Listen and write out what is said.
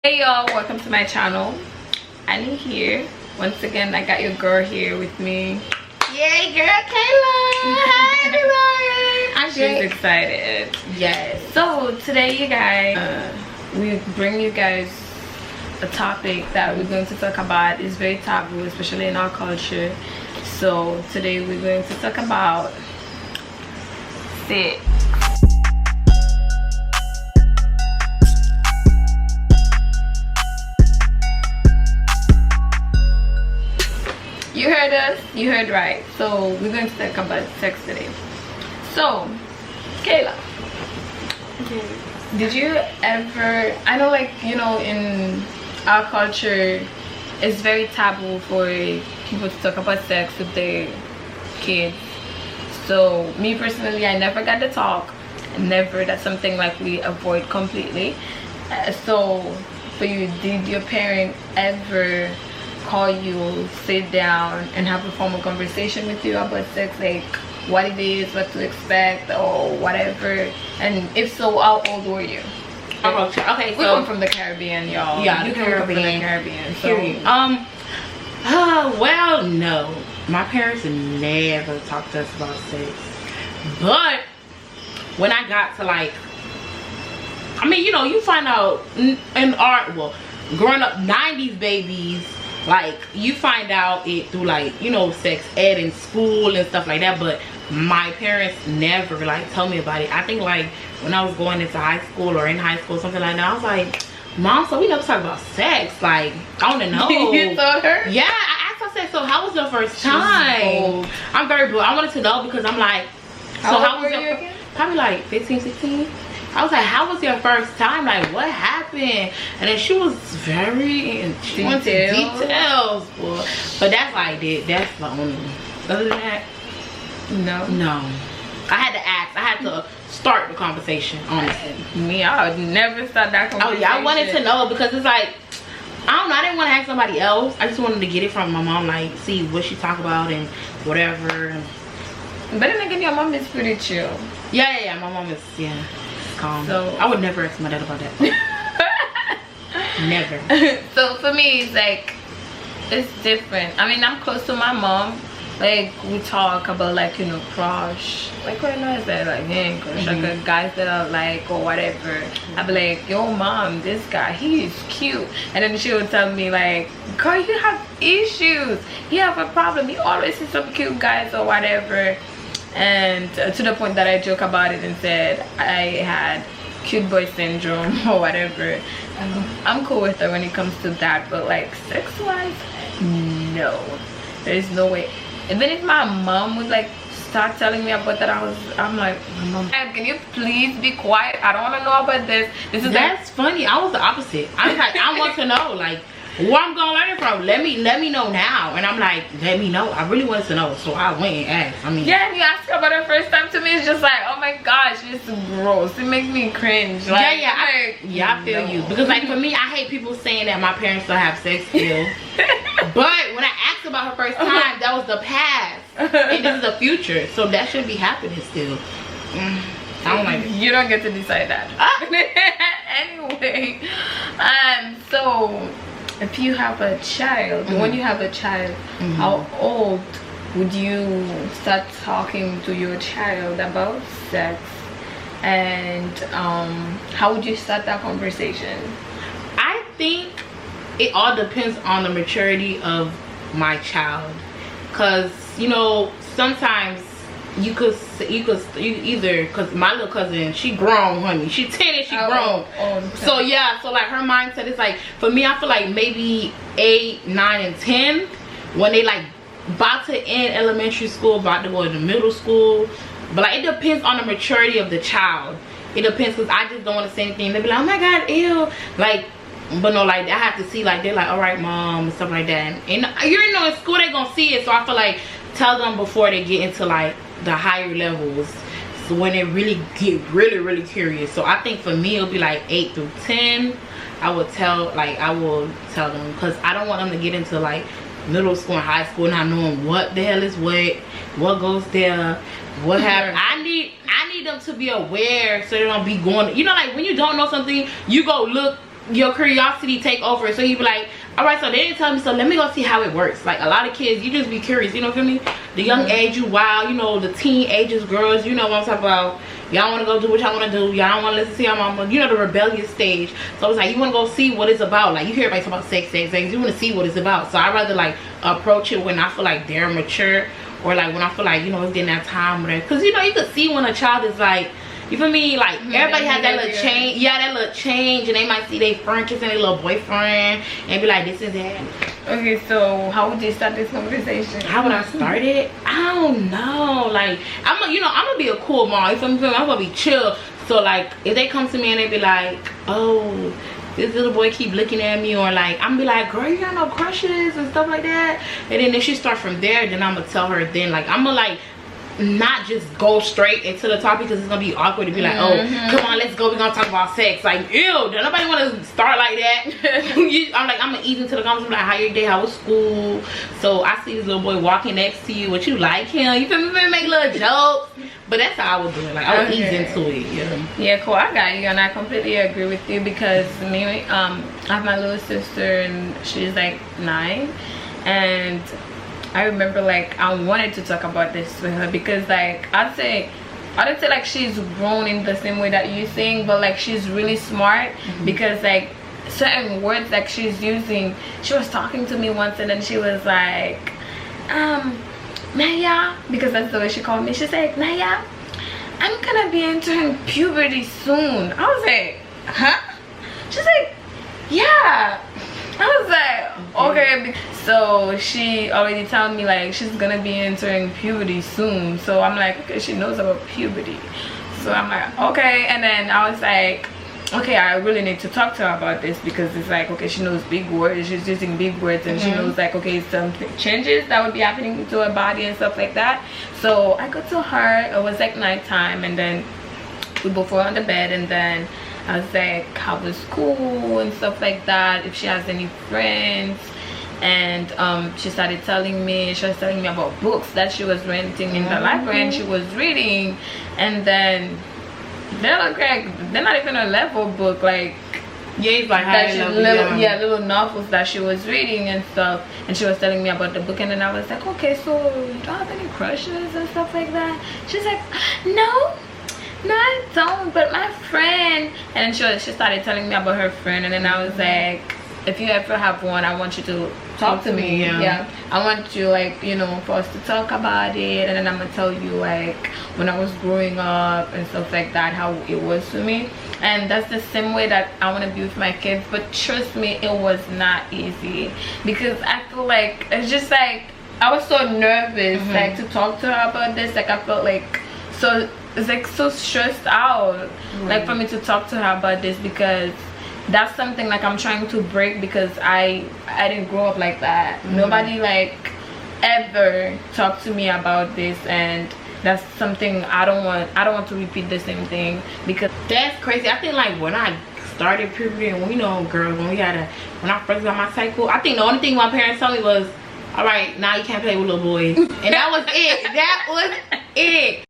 Hey y'all, welcome to my channel. Annie here. Once again, I got your girl here with me. Yay, girl, Kayla! Hi, everybody! I'm She's excited. Yes. So today, you guys, we bring you guys a topic that we're going to talk about. It's very taboo, especially in our culture. So today, we're going to talk about sex. You heard us, you heard right. So we're going to talk about sex today. So Kayla, did you ever, I know, like, you know, in our culture it's very taboo for people to talk about sex with their kids. So me personally, I never got to talk. Never. That's something like we avoid completely. So for you, did your parent ever call you, sit down and have a formal conversation with you about sex, like what it is, what to expect, or whatever? And if so, how old were you? Okay, we come from the Caribbean, y'all. Yeah, you the come from the Caribbean. Caribbean. So Well, no. My parents never talked to us about sex. But when I got to, like, I mean, you know, you find out in art, well, growing up 90s babies, like, you find out it through, like, you know, sex ed in school and stuff like that. But my parents never, like, told me about it. I think, like, when I was going into high school or in high school, something like that, I was like, Mom, so we never talk about sex. Like, I want to know. You told her? Yeah, I asked her, I said, so how was your first time? I'm very bold. I wanted to know because I'm like, so how was your, probably like 15, 16. I was like, how was your first time? Like, what happened? And then she was very she went to details, boy. But that's like it. That's the only one. Other than that, no. I had to ask. I had to start the conversation, honestly. Me, I would never start that conversation. Oh yeah, I wanted to know because it's like, I don't know, I didn't want to ask somebody else. I just wanted to get it from my mom, like, see what she talk about and whatever. But then again, your mom is pretty chill. Yeah, my mom is, yeah. So I would never ask my dad about that. Never. So for me, it's like, it's different. I mean, I'm close to my mom. Like, we talk about, like, you know, crush. Like, what is that? Like, hey, crush. Like, guys that are like, or whatever. I'd be like, yo, mom, this guy, he is cute. And then she would tell me, like, girl, you have issues. You have a problem. You always see some cute guys or whatever. And to the point that I joke about it and said I had cute boy syndrome or whatever. I'm cool with her when it comes to that, but like sex wise, no, there's no way. Even if my mom would like start telling me about that, I'm like, Mom, can you please be quiet? I don't want to know about this. That's funny. I was the opposite. I was like, I want to know, like, where I'm gonna learn it from. Let me know now. And I'm like, let me know. I really wanted to know, so I went and asked. I mean, yeah, and you ask her about her first time, to me it's just like, oh my gosh, it's gross. It makes me cringe. Like, I feel you. Because like for me, I hate people saying that my parents don't have sex skills. But when I asked about her first time, that was the past. And this is the future. So that should be happening still. I don't like it. You don't get to decide that. Anyway, so if you have a child, when you have a child, how old would you start talking to your child about sex? And how would you start that conversation? I think it all depends on the maturity of my child. Because, you know, sometimes you either, because my little cousin, she grown, honey, she 10 and she grown. So yeah, so like her mindset is like, for me, I feel like maybe 8, 9, and 10, when they like about to end elementary school, about to go into middle school. But like, it depends on the maturity of the child. It depends, because I just don't want to say anything. They be like, oh my god, ew, like, but no, like, I have to see, like, they're like, all right, mom, and stuff like that. And you know, in school they gonna see it, so I feel like tell them before they get into like the higher levels, so when they really get really curious. So I think for me it'll be like 8 through 10. I will tell them, because I don't want them to get into like middle school and high school not knowing what the hell is what goes there, what happened. I need them to be aware, so they don't be going, you know, like when you don't know something, you go look your curiosity take over. So you be like, all right, so they didn't tell me, so let me go see how it works. Like a lot of kids, you just be curious, you know, feel me? The young age, you wild, you know, the teen ages, girls, you know what I'm talking about. Y'all want to go do what y'all want to do. Y'all don't want to listen to your mama. You know, the rebellious stage. So it's like, you want to go see what it's about. Like, you hear everybody talk about sex. You want to see what it's about. So I rather, like, approach it when I feel like they're mature. Or, like, when I feel like, you know, it's getting that time. Because, you know, you can see when a child is, like, you feel me? Like, everybody has that little change. Yeah, that little change. And they might see their friends and their little boyfriend. And be like, this is that. Okay, so how would you start this conversation? How would I start it? I don't know. Like, I'm gonna be a cool mom. You feel me? I'm gonna be chill. So, like, if they come to me and they be like, oh, this little boy keep looking at me, or like, I'm gonna be like, girl, you got no crushes and stuff like that. And then if she start from there, then I'm gonna tell her. Then, like, I'm gonna like not just go straight into the topic, because it's gonna be awkward to be like, oh, come on, let's go, we're gonna talk about sex. Like, ew, don't nobody want to start like that. I'm gonna ease into the conversation, like, how your day, how was school? So I see this little boy walking next to you, what you like him, you feel me? Make little jokes. But that's how I would do it. Like, I would ease into it. Yeah, cool. I got you, and I completely agree with you, because me, I have my little sister, and she's like 9, and I remember, like, I wanted to talk about this with her, because, like, I don't say like she's grown in the same way that you saying, but like she's really smart, because like certain words like she's using, she was talking to me once, and then she was like, Naya, because that's the way she called me, she's like, Naya, I'm gonna be entering puberty soon. I was like, huh? She's like, yeah. I was like, okay. So she already told me, like, she's gonna be entering puberty soon. So I'm like, okay, she knows about puberty. So I'm like, okay. And then I was like, okay, I really need to talk to her about this, because it's like, okay, she knows big words, she's using big words, and she knows, like, okay, some changes that would be happening to her body and stuff like that. So I go to her, it was like nighttime, and then we both were on the bed, and then I was like, how was school and stuff like that, if she has any friends. And she started telling me, about books that she was renting in the library, and she was reading. And then they're like, they're not even a level book, like, yeah, it's like high level, little novels that she was reading and stuff. And she was telling me about the book, and then I was like, okay, so you don't have any crushes and stuff like that? She's like, no, I don't, but my friend. And then she started telling me about her friend, and then I was like, if you ever have one, I want you to talk to me. Yeah, I want you, like, you know, for us to talk about it, and then I'm gonna tell you, like, when I was growing up and stuff like that, how it was for me. And that's the same way that I want to be with my kids. But trust me, it was not easy, because I feel like it's just like I was so nervous, like, to talk to her about this. Like, I felt like it's like so stressed out, like, for me to talk to her about this, because that's something like I'm trying to break, because I didn't grow up like that. Nobody like ever talked to me about this, and that's something I don't want to repeat the same thing, because that's crazy. I think, like, when I started puberty, and we know, girls, when I first got my cycle, I think the only thing my parents told me was, all right, now you can't play with little boys. And that was it. That was it.